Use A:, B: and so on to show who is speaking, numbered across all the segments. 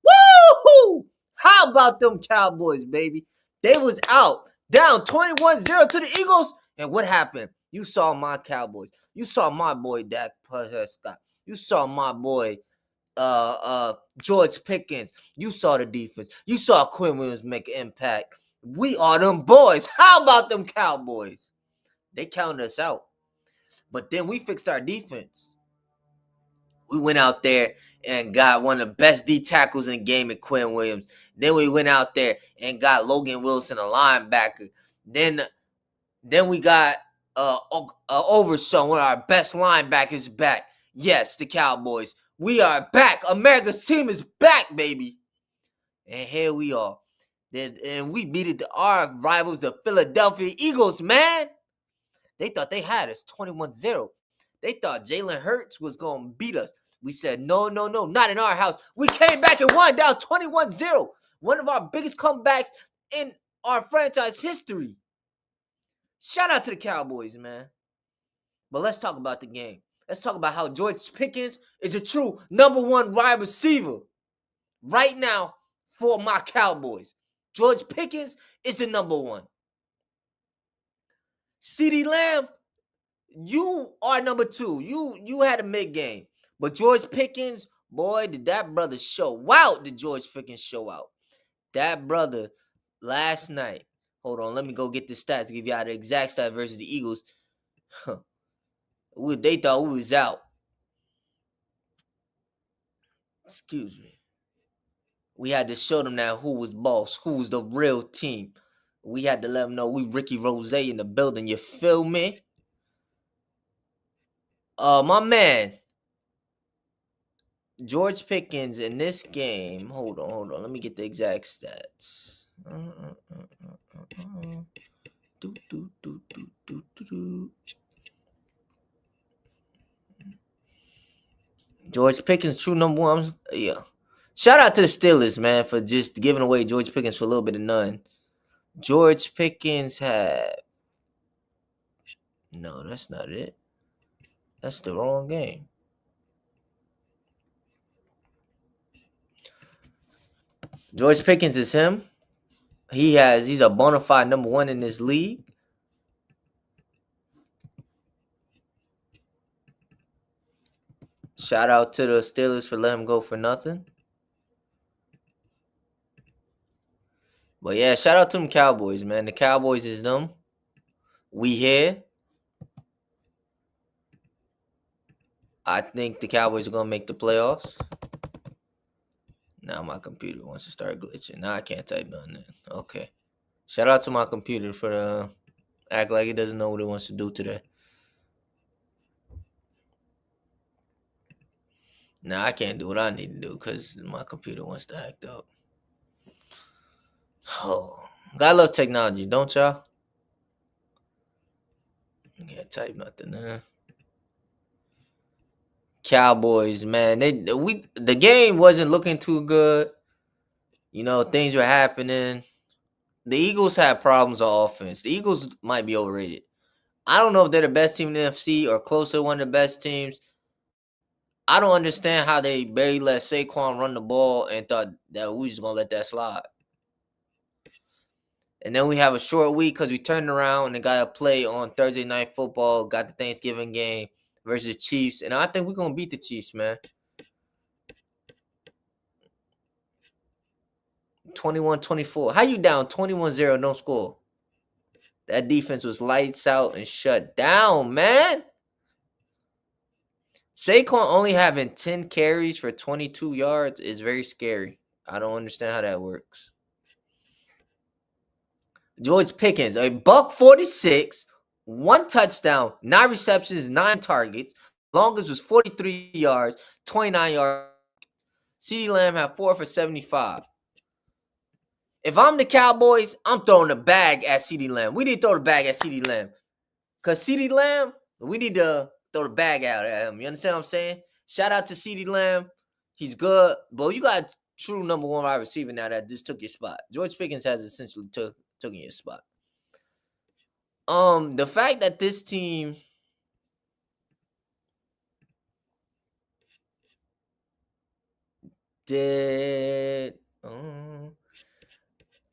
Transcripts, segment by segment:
A: Woo-hoo! How about them Cowboys, baby? They was out, down 21-0 to the Eagles. And what happened? You saw my Cowboys. You saw my boy Dak Prescott. You saw my boy George Pickens. You saw the defense. You saw Quinn Williams make an impact. We are them boys. How about them Cowboys? They counted us out. But then we fixed our defense. We went out there and got one of the best D tackles in the game at Quinn Williams. Then we went out there and got Logan Wilson, a linebacker. Then we got Overshown, one of our best linebackers, back. Yes, the Cowboys. We are back. America's team is back, baby. And here we are. And we beat our rivals, the Philadelphia Eagles, man. They thought they had us 21-0. They thought Jalen Hurts was going to beat us. We said, no, not in our house. We came back and won down 21-0. One of our biggest comebacks in our franchise history. Shout out to the Cowboys, man. But let's talk about the game. Let's talk about how George Pickens is a true number one wide receiver right now for my Cowboys. George Pickens is the number one. CeeDee Lamb, you are number two. You had a mid-game. But George Pickens, boy, did that brother show out. Did George Pickens show out? That brother last night. Hold on, let me go get the stats to give y'all the exact stats versus the Eagles. They thought we was out. Excuse me. We had to show them now who was boss, who was the real team. We had to let them know we Ricky Rose in the building. You feel me? My man, George Pickens in this game. Hold on. Let me get the exact stats. George Pickens, true number one. Yeah. Shout out to the Steelers, man, for just giving away George Pickens for a little bit of none. George Pickens had... No, that's not it. That's the wrong game. George Pickens is him. He's a bona fide number one in this league. Shout out to the Steelers for letting him go for nothing. But yeah, shout out to them Cowboys, man. The Cowboys is them. We here. I think the Cowboys are going to make the playoffs. Now my computer wants to start glitching. Now I can't type nothing. Okay. Shout out to my computer for act like it doesn't know what it wants to do today. Now I can't do what I need to do because my computer wants to act up. Oh, gotta love technology, don't y'all? Can't type nothing, huh? Cowboys, man. The game wasn't looking too good. You know, things were happening. The Eagles had problems on offense. The Eagles might be overrated. I don't know if they're the best team in the NFC or close to one of the best teams. I don't understand how they barely let Saquon run the ball and thought that we just going to let that slide. And then we have a short week because we turned around and got to play on Thursday Night Football, got the Thanksgiving game versus Chiefs. And I think we're going to beat the Chiefs, man. 21-24. How you down 21-0, no score? That defense was lights out and shut down, man. Saquon only having 10 carries for 22 yards is very scary. I don't understand how that works. George Pickens, a $146, 1 touchdown, 9 receptions, 9 targets. Longest was 43 yards, 29 yards. CeeDee Lamb had 4 for 75. If I'm the Cowboys, I'm throwing the bag at CeeDee Lamb. We need to throw the bag at CeeDee Lamb. Because CeeDee Lamb, we need to throw the bag out at him. You understand what I'm saying? Shout out to CeeDee Lamb. He's good. But you got a true number one wide receiver now that just took your spot. George Pickens has essentially took your spot. The fact that this team... did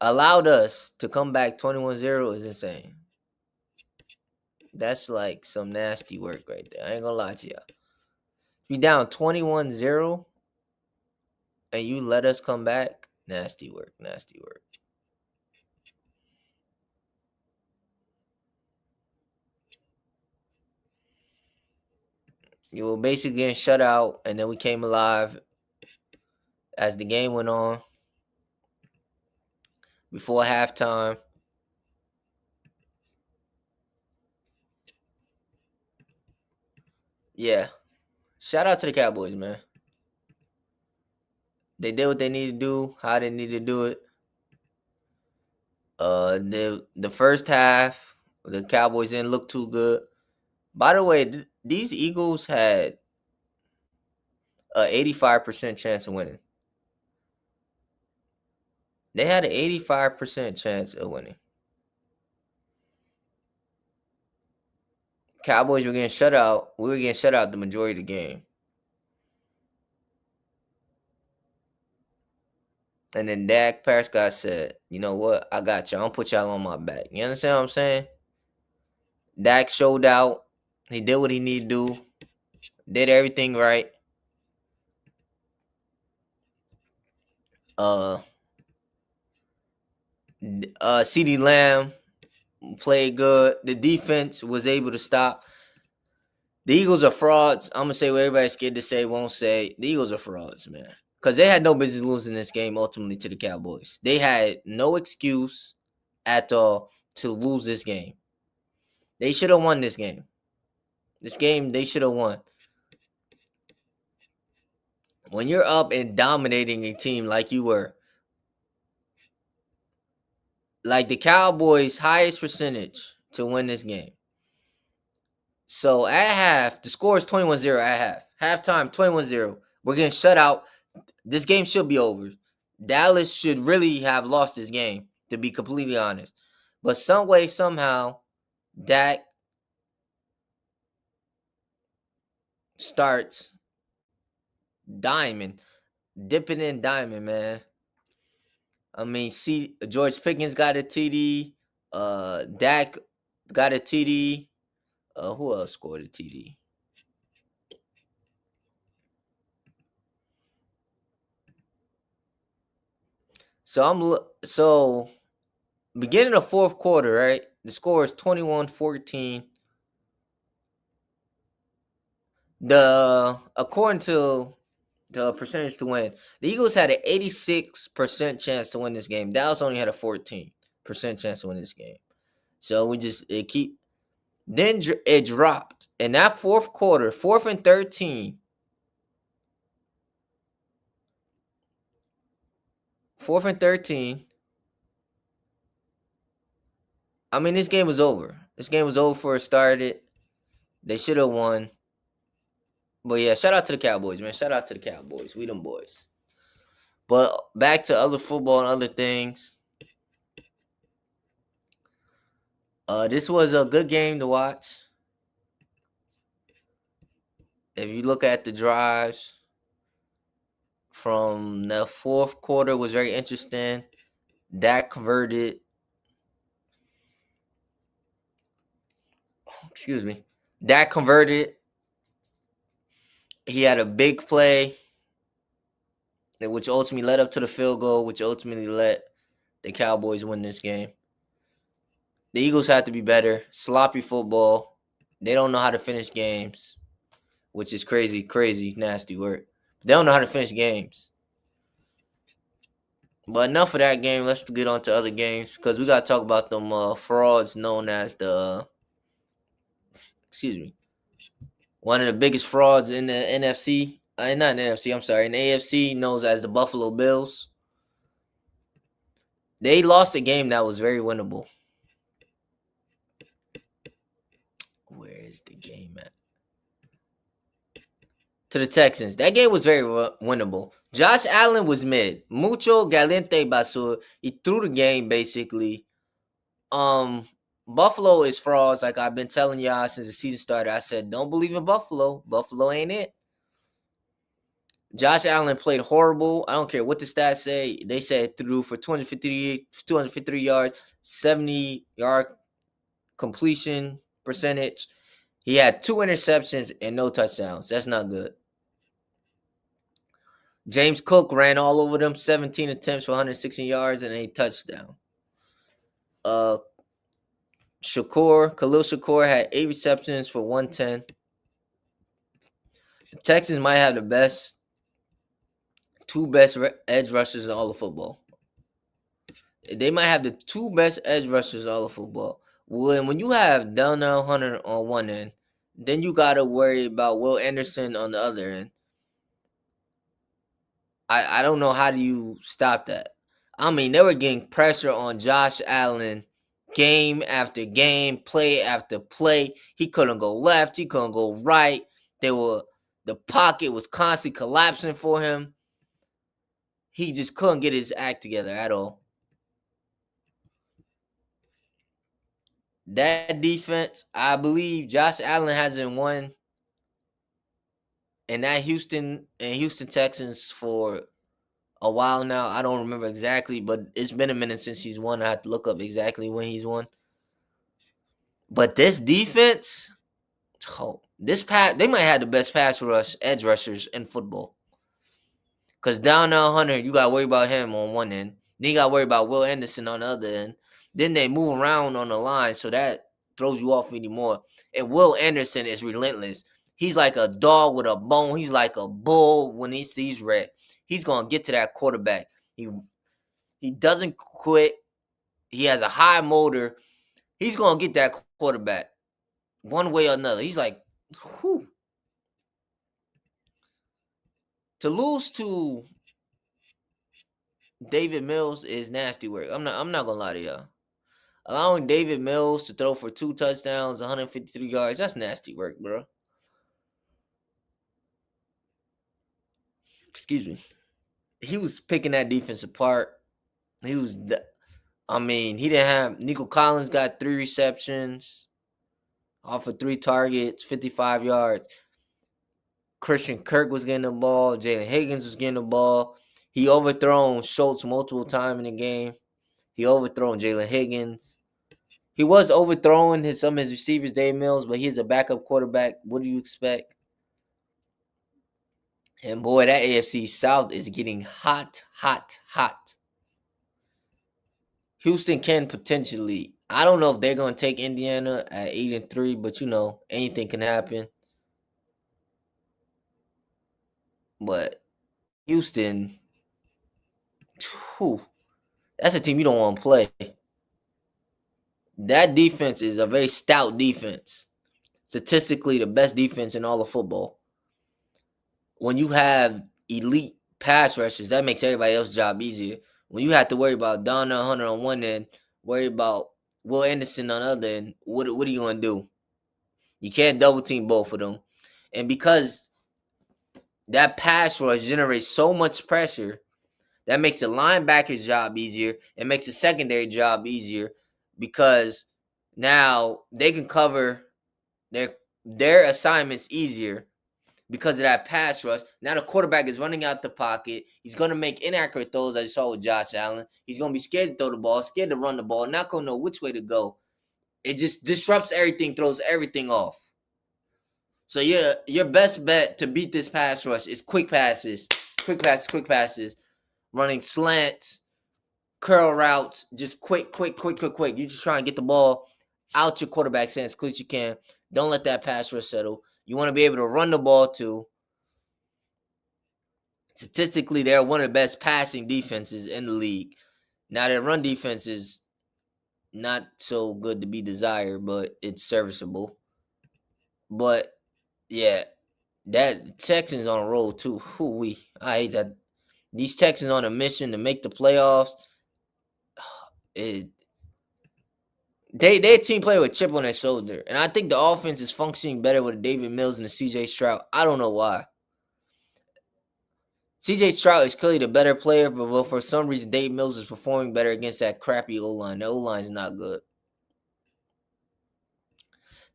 A: allowed us to come back 21-0 is insane. That's like some nasty work right there. I ain't gonna lie to you. Be down 21-0 and you let us come back. Nasty work. Nasty work. You were basically getting shut out, and then we came alive as the game went on. Before halftime. Yeah. Shout out to the Cowboys, man. They did what they needed to do, how they needed to do it. The first half, the Cowboys didn't look too good. By the way, these Eagles had a 85% chance of winning. They had an 85% chance of winning. Cowboys were getting shut out. We were getting shut out the majority of the game. And then Dak Prescott said, you know what? I got y'all. I'm put y'all on my back. You understand what I'm saying? Dak showed out. He did what he needed to do. Did everything right. CeeDee Lamb played good. The defense was able to stop. The Eagles are frauds. I'm gonna say what everybody's scared to say, won't say. The Eagles are frauds, man. Because they had no business losing this game ultimately to the Cowboys. They had no excuse at all to lose this game. They should have won this game. This game, they should have won. When you're up and dominating a team like you were, like the Cowboys' highest percentage to win this game. So at half, the score is 21-0 at half. Halftime, 21-0. We're getting shut out. This game should be over. Dallas should really have lost this game, to be completely honest. But some way, somehow, Dak starts dipping in diamond, man. I mean, see, George Pickens got a TD. Dak got a TD. Who else scored a TD? So beginning of fourth quarter, right? The score is 21-14. According to the percentage to win, the Eagles had an 86% chance to win this game. Dallas only had a 14% chance to win this game. So then it dropped. In that fourth quarter, 4th and 13. 4th and 13. I mean, this game was over. This game was over before it started. They should have won. But yeah, shout out to the Cowboys, man. Shout out to the Cowboys. We them boys. But back to other football and other things. This was a good game to watch. If you look at the drives from the fourth quarter, was very interesting. Dak converted. Excuse me. Dak converted. He had a big play, which ultimately led up to the field goal, which ultimately let the Cowboys win this game. The Eagles have to be better. Sloppy football. They don't know how to finish games, which is crazy, nasty work. They don't know how to finish games. But enough of that game. Let's get on to other games because we got to talk about them frauds known as one of the biggest frauds in the NFC. Not in the NFC, I'm sorry. In the AFC, known as the Buffalo Bills. They lost a game that was very winnable. Where is the game at? To the Texans. That game was very winnable. Josh Allen was mid. Mucho Galente Basur. He threw the game, basically. Buffalo is frauds. Like I've been telling y'all since the season started. I said, don't believe in Buffalo. Buffalo ain't it. Josh Allen played horrible. I don't care what the stats say. They said threw for 253 yards, 70-yard completion percentage. He had 2 interceptions and no touchdowns. That's not good. James Cook ran all over them, 17 attempts for 116 yards and a touchdown. Khalil Shakur had 8 receptions for 110. The Texans might have the two best edge rushers in all of football. They might have the 2 best edge rushers in all of football. When you have Darnell Hunter on one end, then you got to worry about Will Anderson on the other end. I don't know how do you stop that. I mean, they were getting pressure on Josh Allen game after game, play after play. He couldn't go left. He couldn't go right. The pocket was constantly collapsing for him. He just couldn't get his act together at all. That defense, I believe Josh Allen hasn't won in that Houston Texans for a while now. I don't remember exactly, but it's been a minute since he's won. I have to look up exactly when he's won. But this defense, they might have the best edge rushers in football. Because Darnell Hunter, you got to worry about him on one end. Then you got to worry about Will Anderson on the other end. Then they move around on the line, so that throws you off anymore. And Will Anderson is relentless. He's like a dog with a bone. He's like a bull when he sees red. He's going to get to that quarterback. He doesn't quit. He has a high motor. He's going to get that quarterback one way or another. He's like, whew. To lose to David Mills is nasty work. I'm not gonna lie to y'all. Allowing David Mills to throw for 2 touchdowns, 153 yards, that's nasty work, bro. Excuse me. He was picking that defense apart. He didn't have Nico Collins got 3 receptions, off of 3 targets, 55 yards. Christian Kirk was getting the ball. Jalen Higgins was getting the ball. He overthrown Schultz multiple times in the game. He overthrown Jalen Higgins. He was overthrowing some of his receivers, Dave Mills, but he's a backup quarterback. What do you expect? And boy, that AFC South is getting hot, hot, hot. Houston can potentially. I don't know if they're going to take Indiana at 8-3, but anything can happen. But Houston, that's a team you don't want to play. That defense is a very stout defense. Statistically, the best defense in all of football. When you have elite pass rushers, that makes everybody else's job easier. When you have to worry about Darnell Hunter on one end, worry about Will Anderson on the other end, what are you going to do? You can't double team both of them. And because that pass rush generates so much pressure, that makes the linebacker's job easier. It makes the secondary job easier because now they can cover their assignments easier because of that pass rush. Now the quarterback is running out the pocket. He's going to make inaccurate throws, as you saw with Josh Allen. He's going to be scared to throw the ball, scared to run the ball, not going to know which way to go. It just disrupts everything, throws everything off. So your best bet to beat this pass rush is quick passes, running slants, curl routes, just quick. You just try and get the ball out your quarterback's hands as quick as you can. Don't let that pass rush settle. You want to be able to run the ball too. Statistically, they're one of the best passing defenses in the league. Now, their run defense is not so good to be desired, but it's serviceable. But, yeah, that Texans on a roll too. I hate that. These Texans on a mission to make the playoffs. Their team play with a chip on their shoulder. And I think the offense is functioning better with David Mills and the CJ Stroud. I don't know why. CJ Stroud is clearly the better player, but for some reason, Dave Mills is performing better against that crappy O-line. The O-line is not good.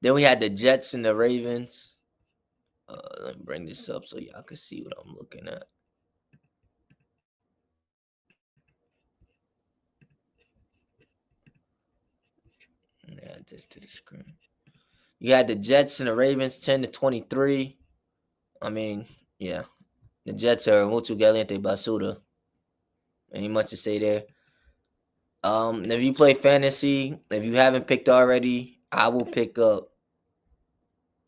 A: Then we had the Jets and the Ravens. Let me bring this up so y'all can see what I'm looking at. Add this to the screen. You had the Jets and the Ravens 10-23. I mean, yeah. The Jets are mucho caliente basura. Ain't much to say there. If you play fantasy, if you haven't picked already, I will pick up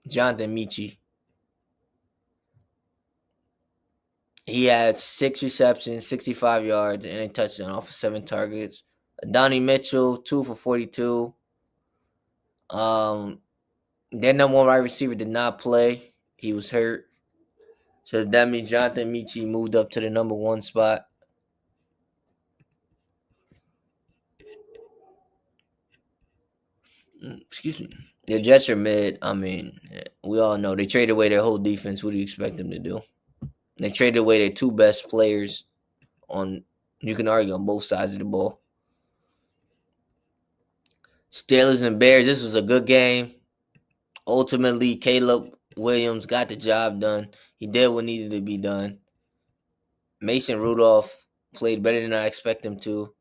A: Jonathan Michi. He had 6 receptions, 65 yards, and a touchdown off of 7 targets. Donnie Mitchell, 2 for 42. Their number one wide receiver did not play. He was hurt. So that means Jonathan Michi moved up to the number 1 spot. Excuse me. The Jets are mid. I mean, we all know they traded away their whole defense. What do you expect them to do? They traded away their 2 best players on, you can argue, on both sides of the ball. Steelers and Bears, this was a good game. Ultimately, Caleb Williams got the job done. He did what needed to be done. Mason Rudolph played better than I expect him to.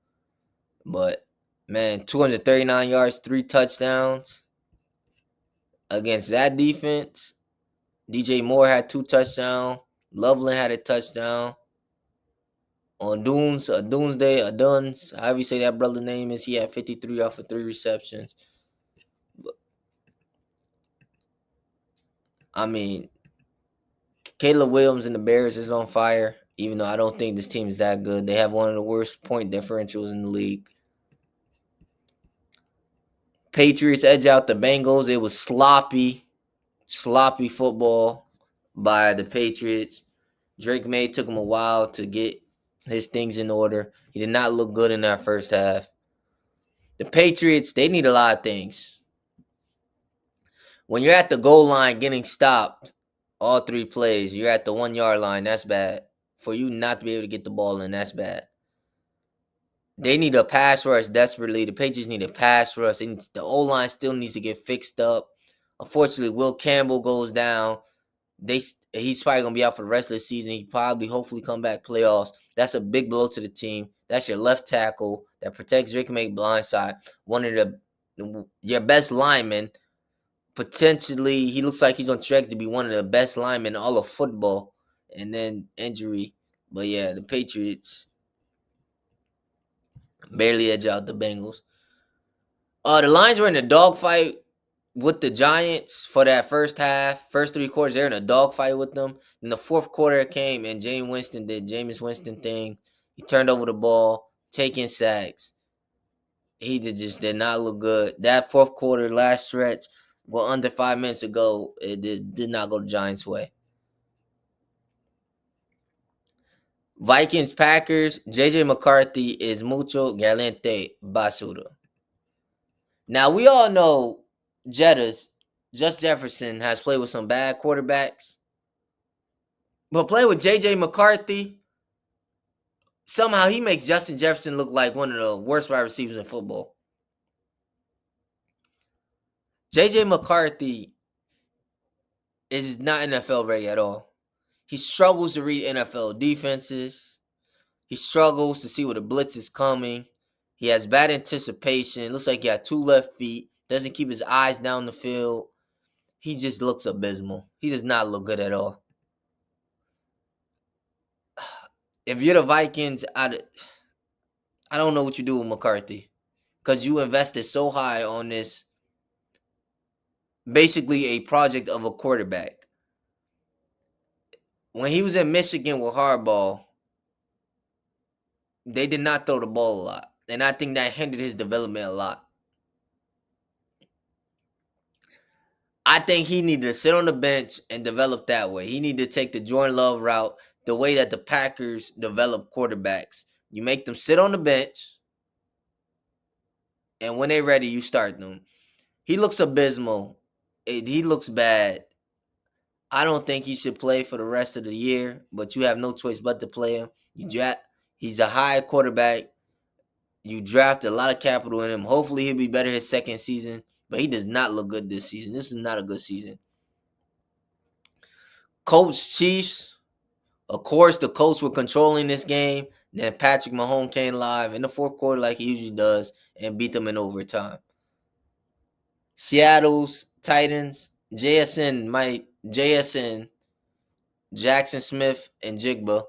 A: But, man, 239 yards, 3 touchdowns. Against that defense, DJ Moore had 2 touchdowns. Loveland had a touchdown. On Dunes, however you say that brother's name is, he had 53 off of 3 receptions. I mean, Caleb Williams and the Bears is on fire, even though I don't think this team is that good. They have one of the worst point differentials in the league. Patriots edge out the Bengals. It was sloppy football by the Patriots. Drake May took him a while to get his things in order. He did not look good in that first half. The Patriots, they need a lot of things. When you're at the goal line getting stopped, all 3 plays, you're at the 1-yard line, that's bad. For you not to be able to get the ball in, that's bad. They need a pass rush desperately. The Patriots need a pass rush. The O-line still needs to get fixed up. Unfortunately, Will Campbell goes down. He's probably going to be out for the rest of the season. He probably, hopefully, come back playoffs. That's a big blow to the team. That's your left tackle that protects Drake May blindside. One of your best linemen. Potentially, he looks like he's on track to be one of the best linemen in all of football. And then injury. But yeah, the Patriots barely edge out the Bengals. The Lions were in a dogfight with the Giants for that first half. First 3 quarters, they're in a dogfight with them. Then the 4th quarter came and Jameis Winston thing. He turned over the ball, taking sacks. He just did not look good. That 4th quarter, last stretch, well, under 5 minutes ago, it did not go the Giants' way. Vikings, Packers, JJ McCarthy is mucho galante basura. Now, we all know Just Jefferson has played with some bad quarterbacks. But playing with JJ McCarthy, somehow he makes Justin Jefferson look like one of the worst wide receivers in football. JJ McCarthy is not NFL ready at all. He struggles to read NFL defenses. He struggles to see where the blitz is coming. He has bad anticipation. Looks like he got 2 left feet. Doesn't keep his eyes down the field. He just looks abysmal. He does not look good at all. If you're the Vikings, I don't know what you do with McCarthy. Because you invested so high on this, basically a project of a quarterback. When he was in Michigan with Harbaugh, they did not throw the ball a lot. And I think that hindered his development a lot. I think he needed to sit on the bench and develop that way. He needed to take the Jordan Love route, the way that the Packers develop quarterbacks. You make them sit on the bench, and when they're ready, you start them. He looks abysmal. He looks bad. I don't think he should play for the rest of the year, but you have no choice but to play him. He's a high quarterback. You draft a lot of capital in him. Hopefully, he'll be better his second season, but he does not look good this season. This is not a good season. Colts, Chiefs. Of course, the Colts were controlling this game. Then Patrick Mahomes came live in the fourth quarter like he usually does and beat them in overtime. Seattle's Titans, JSN, Jackson Smith, and Jigba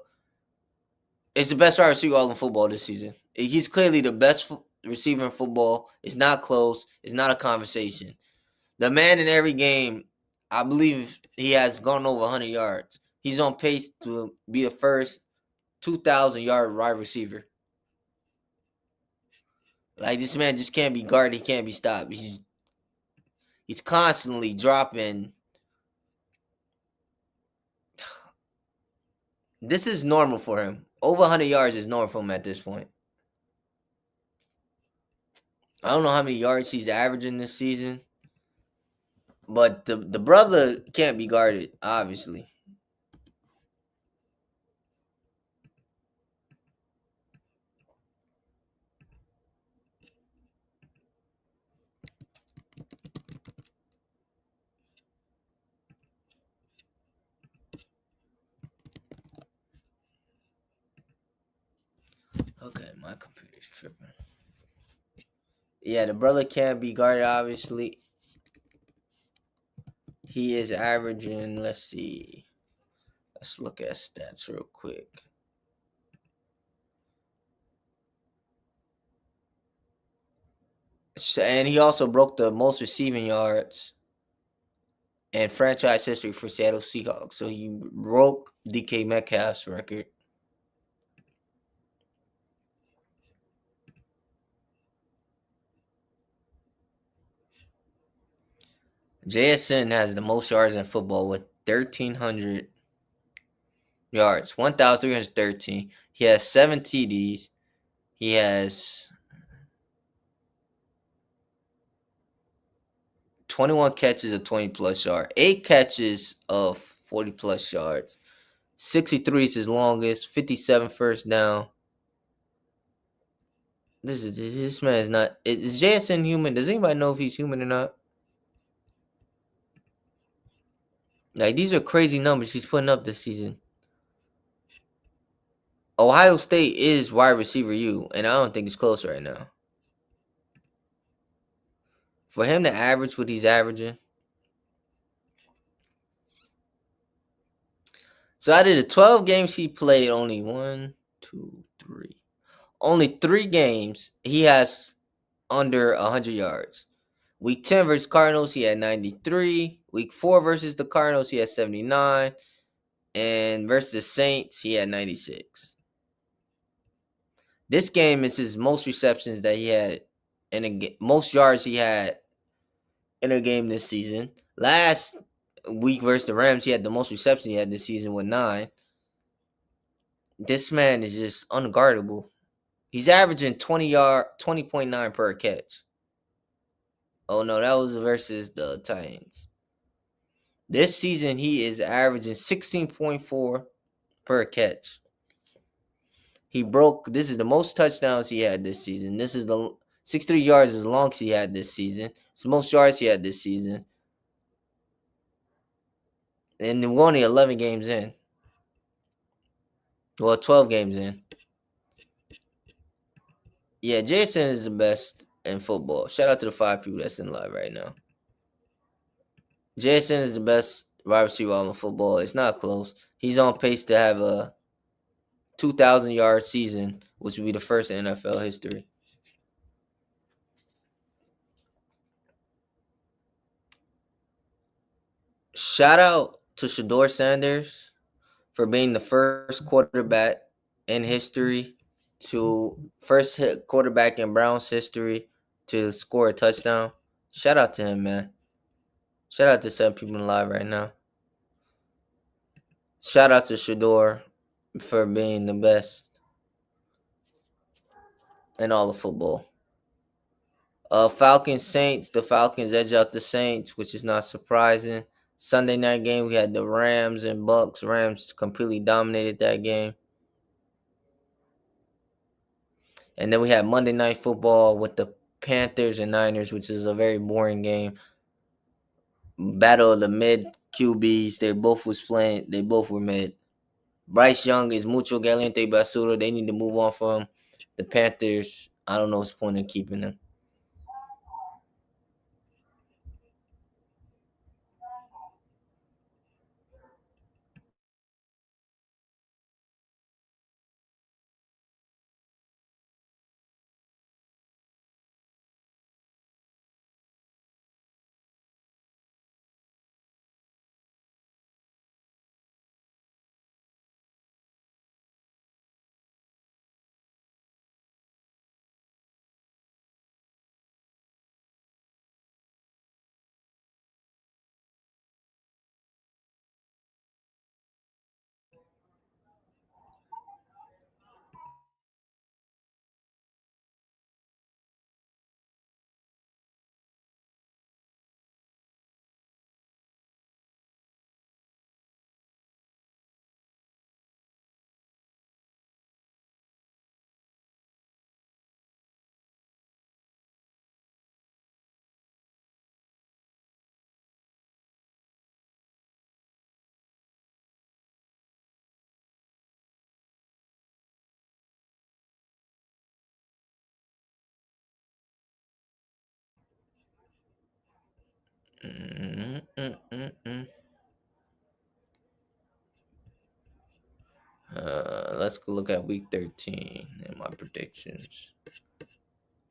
A: is the best wide receiver all in football this season. He's clearly the best receiver in football. It's not close. It's not a conversation. The man in every game, I believe he has gone over 100 yards. He's on pace to be the first 2,000-yard wide receiver. Like, this man just can't be guarded. He can't be stopped. He's constantly dropping. This is normal for him. Over 100 yards is normal for him at this point. I don't know how many yards he's averaging this season, but the brother can't be guarded, obviously. Okay, my computer's tripping. Yeah, the brother can't be guarded, obviously. He is averaging, let's see. Let's look at stats real quick. And he also broke the most receiving yards in franchise history for Seattle Seahawks. So he broke DK Metcalf's record. JSN has the most yards in football with 1,300 yards, 1,313. He has 7 TDs. He has 21 catches of 20-plus yards, 8 catches of 40-plus yards. 63 is his longest, 57 first down. This man is not. Is JSN human? Does anybody know if he's human or not? Like, these are crazy numbers he's putting up this season. Ohio State is wide receiver U, and I don't think it's close right now. For him to average what he's averaging. So out of the 12 games he played, only 1, 2, 3. Only 3 games he has under 100 yards. Week 10 versus Cardinals, he had 93. Week 4 versus the Cardinals, he had 79. And versus the Saints, he had 96. This game is his most receptions that he had in a most yards he had in a game this season. Last week versus the Rams, he had the most receptions he had this season with 9. This man is just unguardable. He's averaging 20.9 per catch. Oh no, that was versus the Titans. This season he is averaging 16.4 per catch. This is the most touchdowns he had this season. This is the 63 yards is the longest he had this season. It's the most yards he had this season. And we're only 11 games in. Well, 12 games in. Yeah, Jason is the best in football. Shout out to the 5 people that's in live right now. Jason is the best wide receiver all in football. It's not close. He's on pace to have a 2,000-yard season, which would be the first in NFL history. Shout out to Shador Sanders for being the first quarterback in history quarterback in Browns history to score a touchdown. Shout out to him, man. Shout out to 7 people live right now. Shout out to Shador for being the best in all of football. Falcons Saints. The Falcons edge out the Saints, which is not surprising. Sunday night game, we had the Rams and Bucks. Rams completely dominated that game. And then we had Monday Night Football with the Panthers and Niners, which is a very boring game. Battle of the QBs. They both was playing. They both were mid. Bryce Young is mucho caliente basura. They need to move on from him. The Panthers, I don't know what's the point in keeping him. Let's go look at week 13 and my predictions.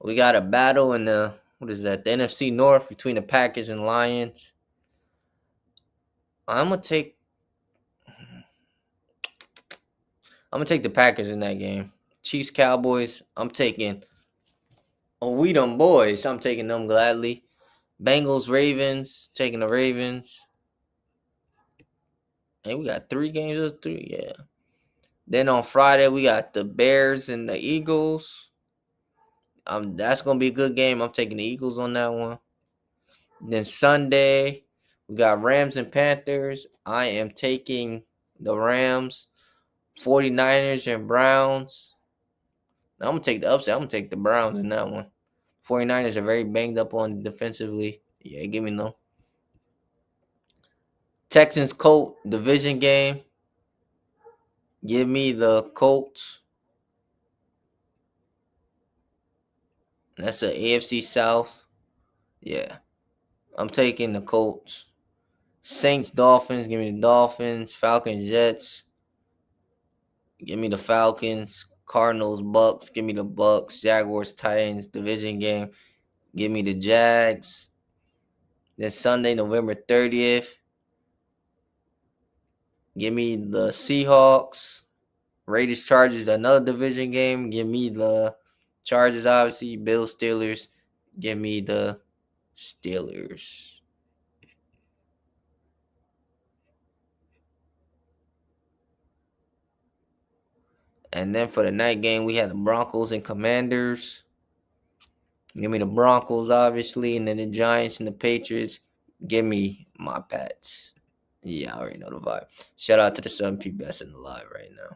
A: We got a battle in the what is that? The NFC North between the Packers and Lions. I'm gonna take the Packers in that game. Chiefs Cowboys. I'm taking. Oh, we them boys. I'm taking them gladly. Bengals Ravens. Taking the Ravens. And we got 3 games of 3. Yeah. Then on Friday we got the Bears and the Eagles. That's gonna be a good game. I'm taking the Eagles on that one. Then Sunday we got Rams and Panthers. I am taking the Rams. 49ers and Browns. I'm gonna take the upset. I'm gonna take the Browns in that one. 49ers are very banged up on defensively. Yeah, give me them. Texans Colt division game. Give me the Colts. That's the AFC South. Yeah. I'm taking the Colts. Saints, Dolphins. Give me the Dolphins. Falcons, Jets. Give me the Falcons. Cardinals, Bucks. Give me the Bucks. Jaguars, Titans. Division game. Give me the Jags. Then Sunday, November 30th. Give me the Seahawks. Raiders, Chargers. Another division game. Give me the Chargers, obviously. Bills, Steelers. Give me the Steelers. And then for the night game, we had the Broncos and Commanders. Give me the Broncos, obviously, and then the Giants and the Patriots. Give me my Pats. Yeah, I already know the vibe. Shout out to the 7 people that's in the live right now.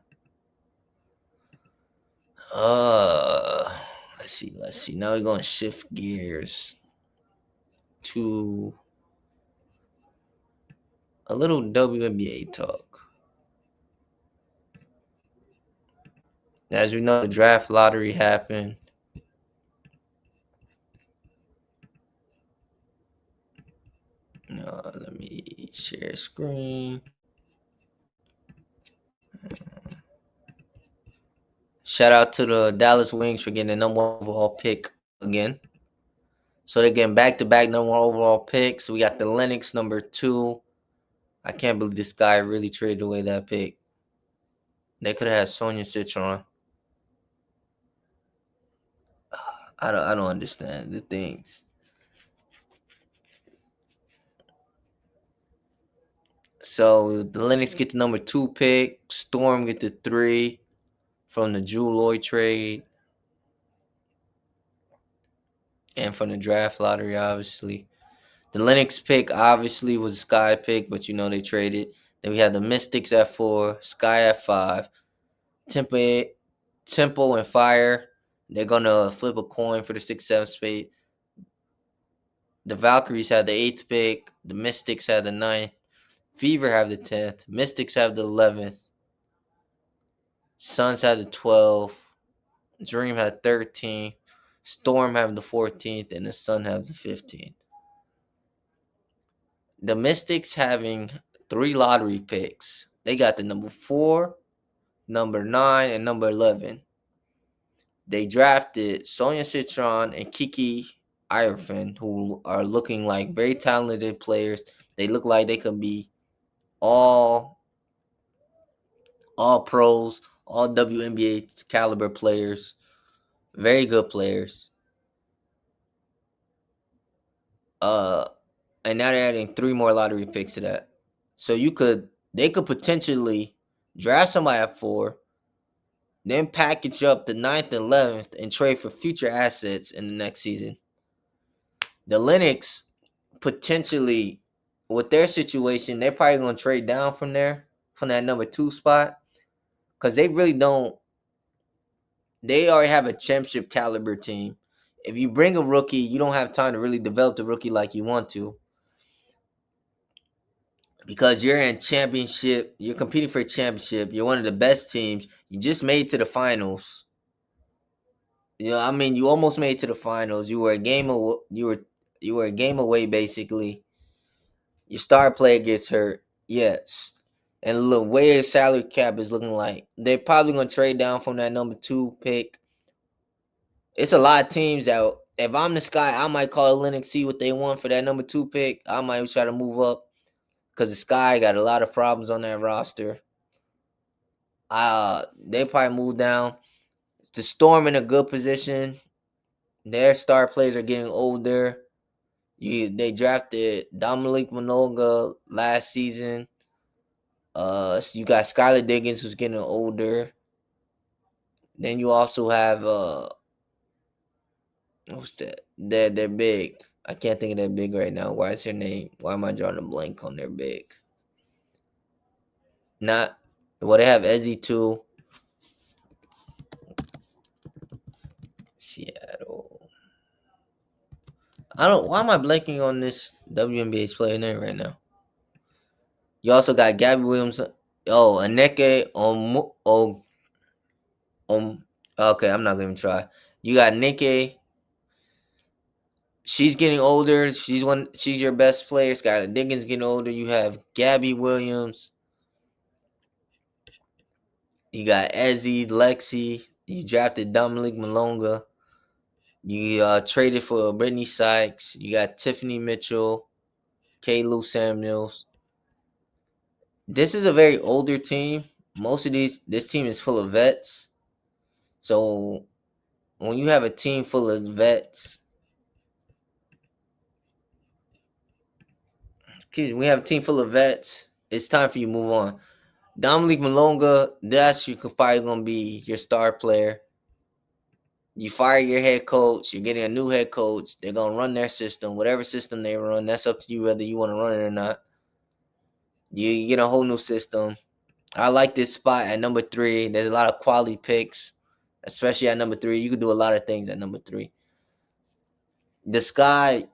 A: Let's see. Now we're gonna shift gears to a little WNBA talk. As we know, the draft lottery happened. Let me share screen. Shout out to the Dallas Wings for getting the number 1 overall pick again. So they're getting back-to-back number 1 overall picks. We got the Lennox number 2. I can't believe this guy really traded away that pick. They could have had Sonia Citron. I don't understand the things. So the Lennox get the number 2 pick. Storm get the 3 from the Drew Lloyd trade. And from the draft lottery, obviously. The Lennox pick obviously was a Sky pick, but they traded. Then we had the Mystics at 4, Sky at 5, Tempo and Fire. They're gonna flip a coin for the 6th, 7th spade. The Valkyries had the 8th pick. The Mystics had the 9th. Fever have the 10th. Mystics have the 11th. Suns have the 12th. Dream have 13th. Storm have the 14th, and the Sun have the 15th. The Mystics having 3 lottery picks. They got the number 4, number 9, and number 11. They drafted Sonia Citron and Kiki Irefin, who are looking like very talented players. They look like they could be all all pros, all WNBA caliber players, very good players. Uh, and now they're adding 3 more lottery picks to that. So they could potentially draft somebody at 4, then package up the 9th and 11th and trade for future assets in the next season. The Lynx potentially, with their situation, they're probably going to trade down from there, from that number 2 spot, because they really don't. They already have a championship caliber team. If you bring a rookie, you don't have time to really develop the rookie like you want to, because you're in championship. You're competing for a championship. You're one of the best teams. You just made it to the finals. I mean, you almost made it to the finals. You were a game away. You were a game away, basically. Your star player gets hurt. Yes. And look, where your salary cap is looking like. They're probably going to trade down from that number 2 pick. It's a lot of teams that, if I'm the Sky, I might call the Linux, see what they want for that number 2 pick. I might try to move up, because the Sky got a lot of problems on that roster. They probably move down. The Storm in a good position. Their star players are getting older. They drafted Dominique Minoga last season. So you got Skylar Diggins, who's getting older. Then you also have what's that? They're big. I can't think of their big right now. Why is her name? Why am I drawing a blank on their big? Not well. They have Ezzy too. Seattle. I don't. Why am I blanking on this WNBA's player name right now? You also got Gabby Williams. Oh, Aneke Okay, I'm not gonna try. You got Nikki. She's getting older. She's your best player. Skylar Diggins getting older. You have Gabby Williams. You got Ezzy, Lexi. You drafted Dominique Malonga. You traded for Brittany Sykes. You got Tiffany Mitchell, Lou Samuels. This is a very older team. This team is full of vets. So when you have a team full of vets, we have a team full of vets. It's time for you to move on. Dominique Malonga, that's probably gonna be your star player. You fire your head coach, you're getting a new head coach. They're gonna run their system, whatever system they run. That's up to you whether you want to run it or not. You get a whole new system. I like this spot at number 3. There's a lot of quality picks, especially at number 3. You can do a lot of things at number 3. The Sky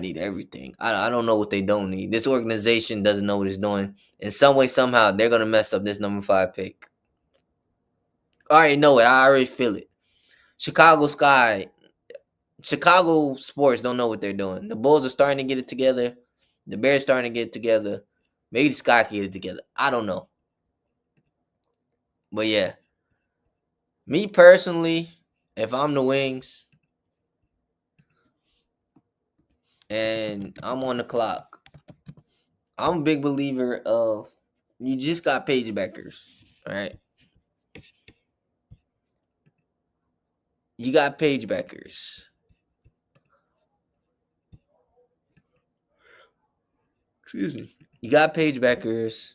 A: need everything. I don't know what they don't need. This organization doesn't know what it's doing. In some way, somehow, they're gonna mess up this number 5 pick. I already know it. I already feel it. Chicago sports don't know what they're doing. The Bulls are starting to get it together. The Bears starting to get it together. Maybe the Sky can get it together. I don't know. But yeah. Me personally, if I'm the Wings and I'm on the clock, I'm a big believer of, you just got Paige Beckers, right? You got Paige Beckers. Excuse me. You got Paige Beckers.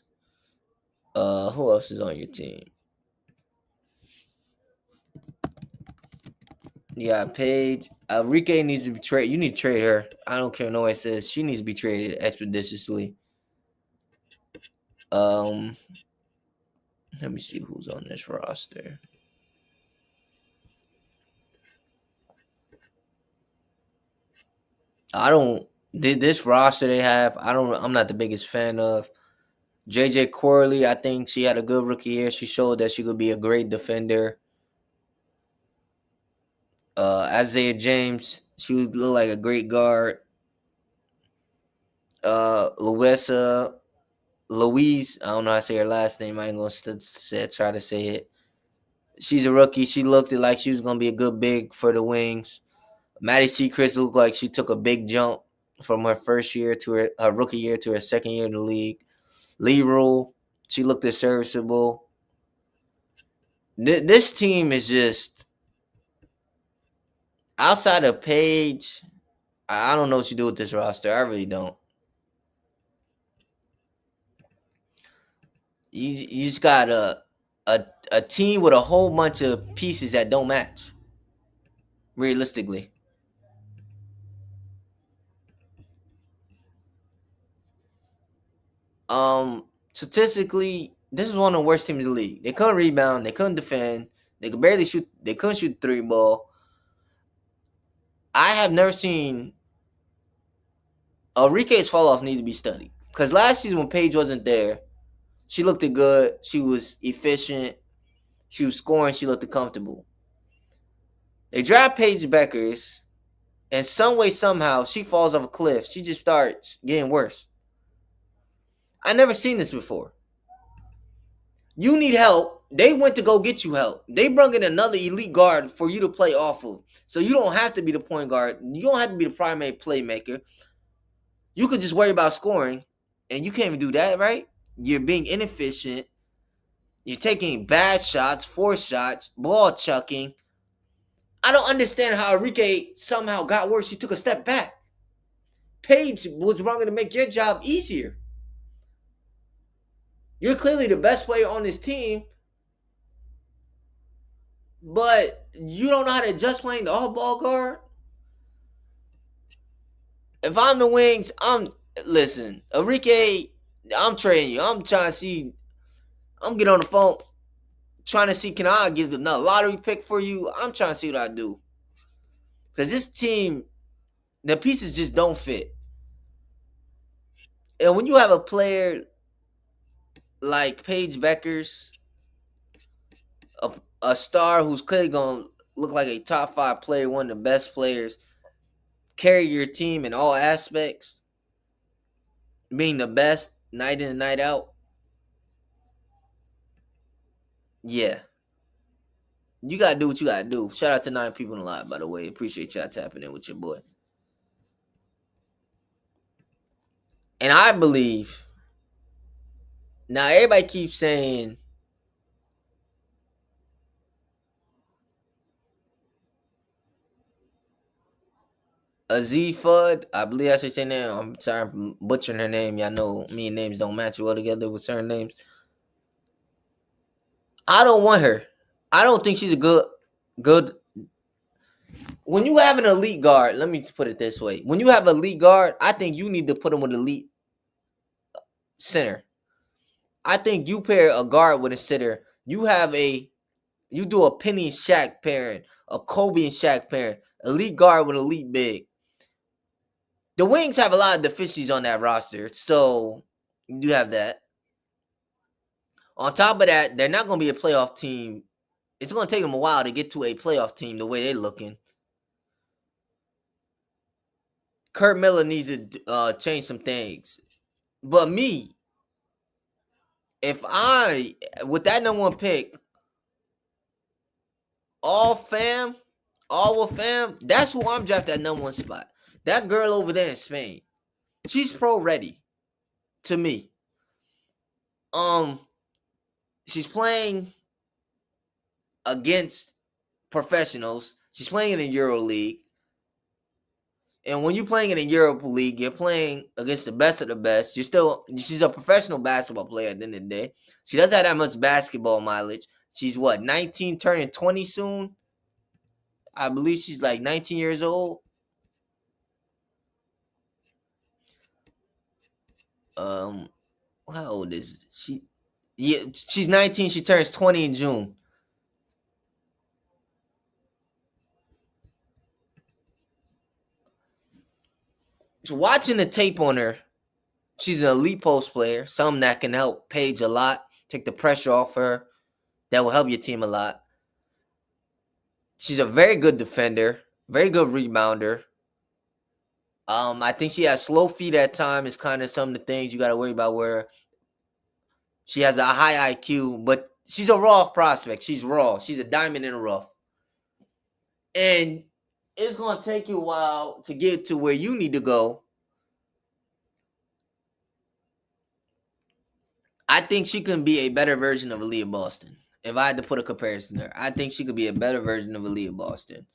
A: Who else is on your team? You got Paige. Enrique needs to be traded. You need to trade her. I don't care. Nobody says she needs to be traded expeditiously. Let me see who's on this roster. This roster they have, I'm not the biggest fan of. JJ Corley, I think she had a good rookie year. She showed that she could be a great defender. Isaiah James, she would look like a great guard. Louisa Louise, I don't know how to say her last name. I ain't gonna try to say it. She's a rookie. She looked like she was gonna be a good big for the Wings. Maddie Seacrest looked like she took a big jump from her first year to her rookie year to her second year in the league. Lee Rule, she looked serviceable. This team is just outside of Paige. I don't know what you do with this roster. I really don't. You just got a team with a whole bunch of pieces that don't match. Realistically, statistically, this is one of the worst teams in the league. They couldn't rebound. They couldn't defend. They could barely shoot. They couldn't shoot the 3 ball. I have never seen Enrique's fall off needs to be studied. Because last season when Paige wasn't there, she looked good. She was efficient. She was scoring. She looked comfortable. They draft Paige Beckers, and some way, somehow, she falls off a cliff. She just starts getting worse. I never seen this before. You need help. They went to go get you help. They brought in another elite guard for you to play off of. So you don't have to be the point guard. You don't have to be the primary playmaker. You could just worry about scoring, and you can't even do that, right? You're being inefficient. You're taking bad shots, forced shots, ball chucking. I don't understand how Enrique somehow got worse. He took a step back. Paige was wrong to make your job easier. You're clearly the best player on this team, but you don't know how to adjust playing the off-ball guard. If I'm the Wings, listen, Enrique, I'm trading you. I'm trying to see. I'm getting on the phone, trying to see can I give another lottery pick for you. I'm trying to see what I do. Because this team, the pieces just don't fit. And when you have a player like Paige Beckers, a star who's clearly going to look like a top 5 player, one of the best players, carry your team in all aspects, being the best night in and night out, yeah. You got to do what you got to do. Shout out to 9 people in the live, by the way. Appreciate y'all tapping in with your boy. And I believe, now everybody keeps saying Aziz Fudd, I believe I should say name. I'm sorry I'm butchering her name. Y'all know me and names don't match well together with certain names. I don't want her. I don't think she's a good. When you have an elite guard, let me put it this way. When you have an elite guard, I think you need to put him with an elite center. I think you pair a guard with a center. You do a Penny and Shaq pairing, a Kobe and Shaq pairing, elite guard with elite big. The Wings have a lot of deficiencies on that roster, so you do have that. On top of that, they're not going to be a playoff team. It's going to take them a while to get to a playoff team the way they're looking. Kurt Miller needs to change some things. But me, if I, with that number 1 pick, all with fam, that's who I'm drafting at number 1 spot. That girl over there in Spain, she's pro ready to me. She's playing against professionals. She's playing in the Euro League. And when you're playing in the Europa League, you're playing against the best of the best. She's a professional basketball player at the end of the day. She doesn't have that much basketball mileage. She's 19 turning 20 soon. I believe she's like 19 years old. How old is she? Yeah, she's 19. She turns 20 in June. So watching the tape on her, She's an elite post player, something that can help Paige a lot, take the pressure off her. That will help your team a lot. She's a very good defender, very good rebounder. I think she has slow feet at times. It's kind of some of the things you got to worry about where she has a high IQ, but she's a raw prospect. She's raw. She's a diamond in the rough. And it's going to take you a while to get to where you need to go. I think she can be a better version of Aaliyah Boston. If I had to put a comparison there, I think she could be a better version of Aaliyah Boston.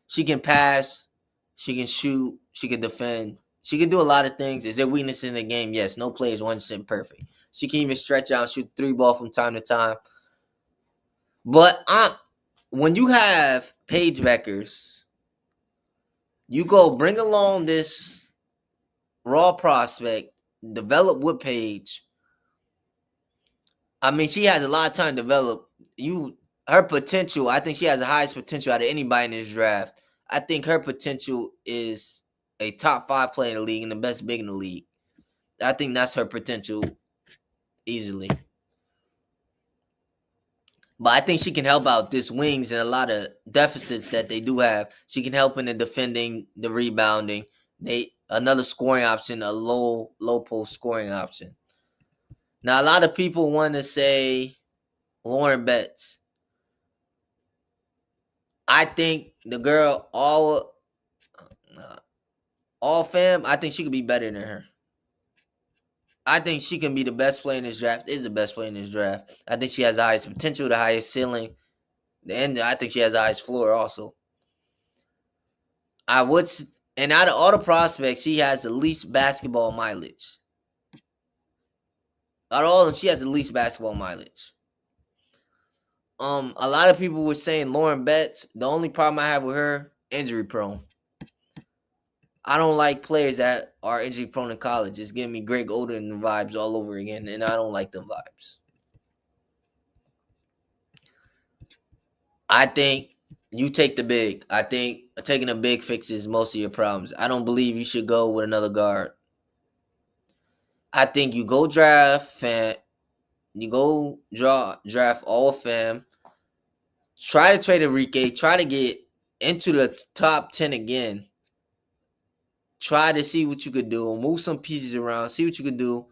A: She can pass, she can shoot, she can defend, she can do a lot of things. Is there weakness in the game? Yes. No player is 100% perfect. She can even stretch out and shoot 3-ball from time to time. But when you have Paige Beckers, you go bring along this raw prospect, develop with Paige. I mean, she has a lot of time to develop. Her potential, I think she has the highest potential out of anybody in this draft. I think her potential is a top 5 player in the league and the best big in the league. I think that's her potential easily. But I think she can help out this wings and a lot of deficits that they do have. She can help in the defending, the rebounding. Another scoring option, a low post scoring option. Now, a lot of people want to say Lauren Betts. I think the girl, all fam, I think she could be better than her. I think she can be the best player in this draft, is the best player in this draft. I think she has the highest potential, the highest ceiling, and I think she has the highest floor also. And out of all the prospects, she has the least basketball mileage. Out of all of them, she has the least basketball mileage. A lot of people were saying Lauren Betts. The only problem I have with her, injury prone. I don't like players that are injury prone in college. It's giving me Greg Oden vibes all over again, and I don't like them vibes. I think you take the big. I think taking a big fixes most of your problems. I don't believe you should go with another guard. I think you go draft fam. You go draft all fam. Try to trade Enrique. Try to get into the top 10 again. Try to see what you could do. Move some pieces around. See what you could do.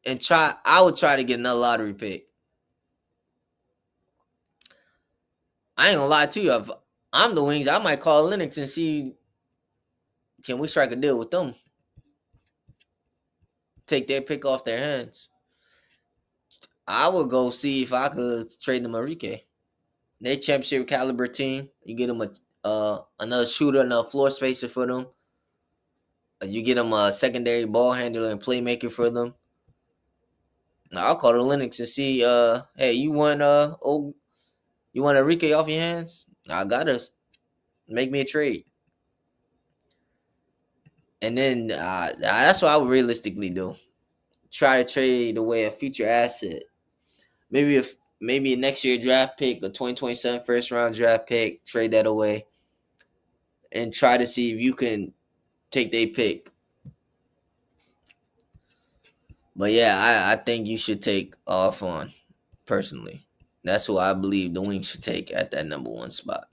A: And I would try to get another lottery pick. I ain't gonna lie to you. If I'm the Wings, I might call Linux and see, can we strike a deal with them? Take their pick off their hands. I would go see if I could trade them Enrique. They championship caliber team. You get them another shooter, another floor spacer for them. You get them a secondary ball handler and playmaker for them. Now, I'll call the Linux and see. Hey, you want Enrique off your hands? I gotta make me a trade. And then that's what I would realistically do. Try to trade away a future asset. Maybe a next year draft pick, a 2027 first round draft pick, trade that away. And try to see if you can take their pick. But yeah, I think you should take off on personally. That's who I believe the Wings should take at that number 1 spot.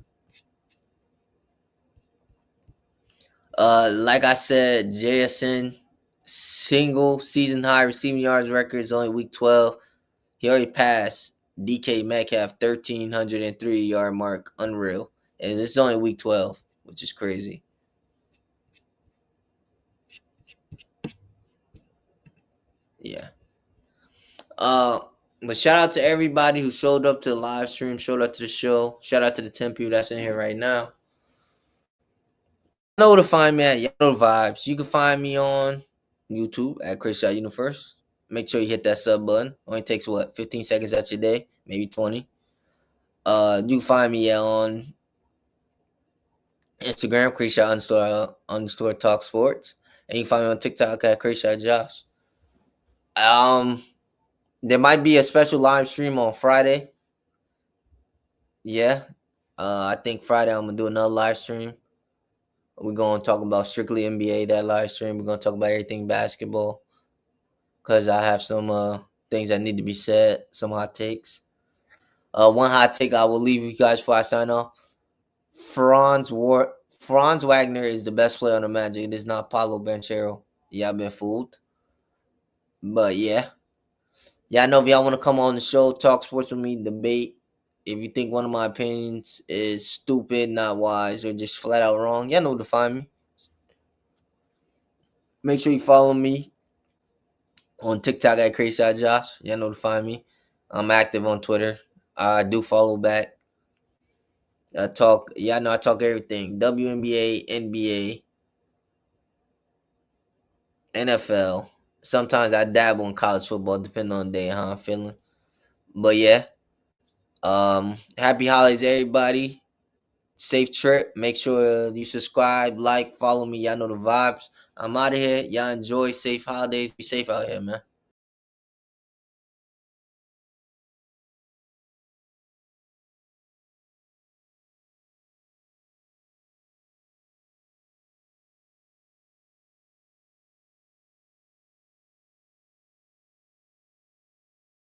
A: Like I said, JSN single season high receiving yards record is only week 12. He already passed DK Metcalf 1,303 yard mark. Unreal. And this is only week 12, which is crazy. Yeah. But shout out to everybody who showed up to the live stream, showed up to the show. Shout out to the 10 people that's in here right now. You know where to find me at Yellow Vibes. You can find me on YouTube at Chris Shot Universe. Make sure you hit that sub button. Only takes 15 seconds out your day, maybe 20. You can find me on Instagram, Chris Shot underscore Talk Sports. And you can find me on TikTok at Chris Shot Josh. There might be a special live stream on Friday. Yeah. I think Friday I'm gonna do another live stream. We're gonna talk about strictly NBA that live stream. We're gonna talk about everything basketball. because I have some things that need to be said, some hot takes. One hot take I will leave you guys before I sign off. Franz Wagner is the best player on the Magic. It is not Paulo Banchero. Y'all been fooled. But yeah. Y'all know if y'all want to come on the show, talk sports with me, debate. If you think one of my opinions is stupid, not wise, or just flat out wrong, y'all know where to find me. Make sure you follow me on TikTok at Crazy Shot Josh. Y'all know to find me. I'm active on Twitter. I do follow back. I talk everything. WNBA, NBA, NFL. Sometimes I dabble in college football, depending on the day and how I'm feeling. But yeah. Happy holidays, everybody. Safe trip. Make sure you subscribe, like, follow me. Y'all know the vibes. I'm out of here. Y'all enjoy. Safe holidays. Be safe out here, man.